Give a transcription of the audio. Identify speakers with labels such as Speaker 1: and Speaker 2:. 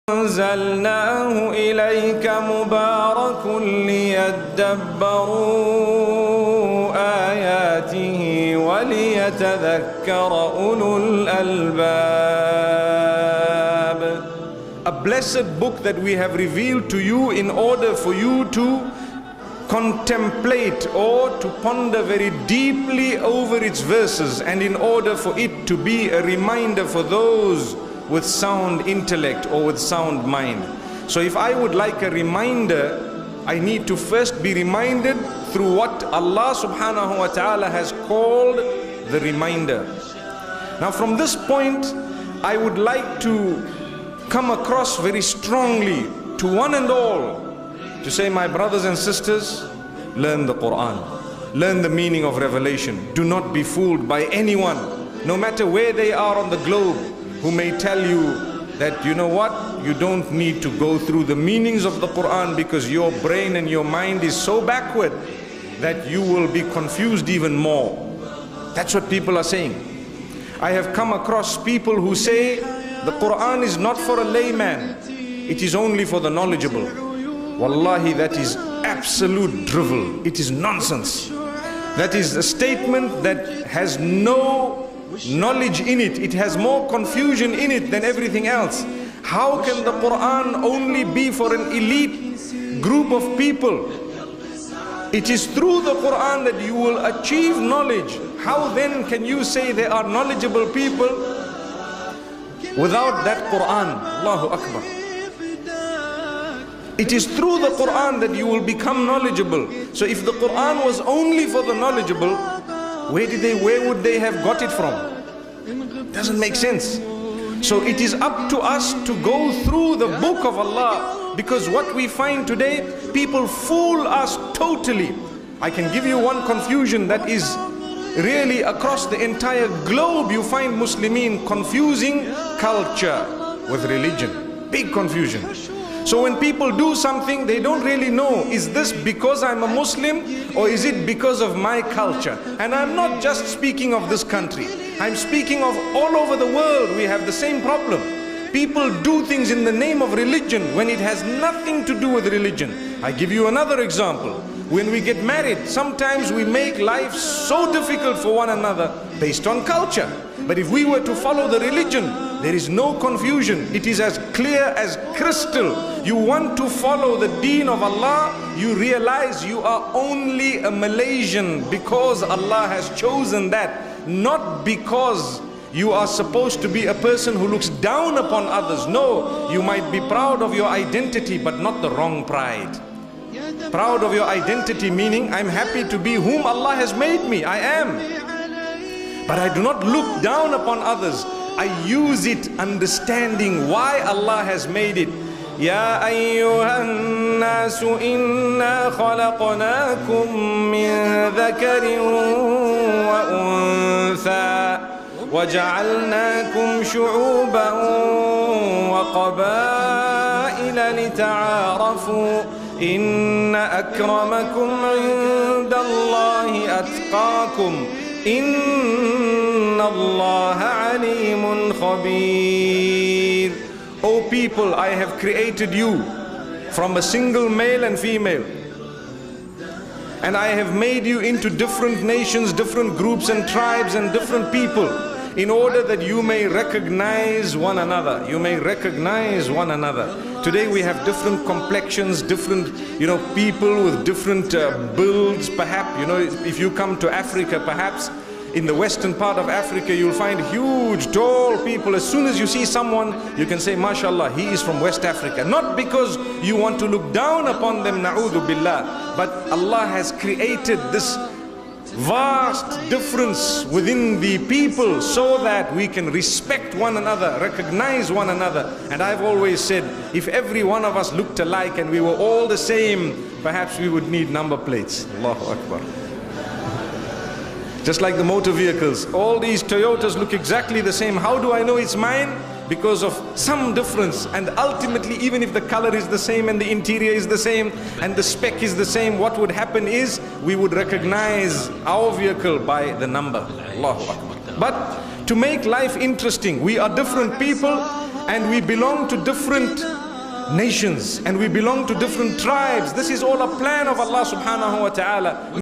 Speaker 1: أنزلناه إليك مبارك ليدبروا آياته وليتذكر أولو الألباب. A blessed book that we have revealed to you in order for you to contemplate or to ponder very deeply over its verses, and in order for it to be a reminder for those with sound intellect or with sound mind. So if I would like a reminder, I need to first be reminded through what Allah subhanahu wa ta'ala has called the reminder. Now from this point, I would like to come across very strongly to one and all to say, my brothers and sisters, learn the Quran, learn the meaning of revelation. Do not be fooled by anyone, no matter where they are on the globe, who may tell you that, you know what, you don't need to go through the meanings of the Quran because your brain and your mind is so backward that you will be confused even more. That's what people are saying. I have come across people who say the Quran is not for a layman, it is only for the knowledgeable. Wallahi, that is absolute drivel. It is nonsense. That is a statement that has no knowledge in it. It has more confusion in it than everything else. How can the Quran only be for an elite group of people? It is through the Quran that you will achieve knowledge. How then can you say there are knowledgeable people without that Quran? Allahu Akbar. It is through the Quran that you will become knowledgeable. So if the Quran was only for the knowledgeable, where would they have got it from? Doesn't make sense. So it is up to us to go through the book of Allah, because what we find today, people fool us totally. I can give you one confusion that is really across the entire globe. You find Muslimin confusing culture with religion. Big confusion. So when people do something, they don't really know, is this because I'm a Muslim or is it because of my culture? And I'm not just speaking of this country. I'm speaking of all over the world. We have the same problem. People do things in the name of religion when it has nothing to do with religion. I give you another example. When we get married, sometimes we make life so difficult for one another based on culture. But if we were to follow the religion, there is no confusion. It is as clear as crystal. You want to follow the deen of Allah, you realize you are only a Malaysian because Allah has chosen that, not because you are supposed to be a person who looks down upon others. No, you might be proud of your identity, but not the wrong pride. Proud of your identity meaning, I'm happy to be whom Allah has made me. I am. But I do not look down upon others. I use it understanding why Allah has made it. يا أيها الناس إنا خلقناكم من ذكر وأنثى وجعلناكم شعوبا وقبائل لتعارفوا إن أكرمكم عند الله أتقاكم إن الله عليم خبير. O people, I have created you from a single male and female, and I have made you into different nations, different groups and tribes and different people, in order that you may recognize one another. You may recognize one another. Today we have different complexions, different, people with different builds. Perhaps, if you come to Africa, perhaps in the western part of Africa, you'll find huge, tall people. As soon as you see someone, you can say, mashallah, he is from West Africa. Not because you want to look down upon them, na'udhu billah, but Allah has created this vast difference within the people so that we can respect one another, recognize one another. And I've always said, if every one of us looked alike and we were all the same, perhaps we would need number plates. Allahu Akbar. Just like the motor vehicles, all these Toyotas look exactly the same. How do I know it's mine? Because of some difference. And ultimately, even if the color is the same and the interior is the same and the spec is the same, what would happen is we would recognize our vehicle by the number. Allahu Akbar. But to make life interesting, we are different people, and we belong to different nations and we belong to different tribes. This is all a plan of Allah subhanahu wa ta'ala.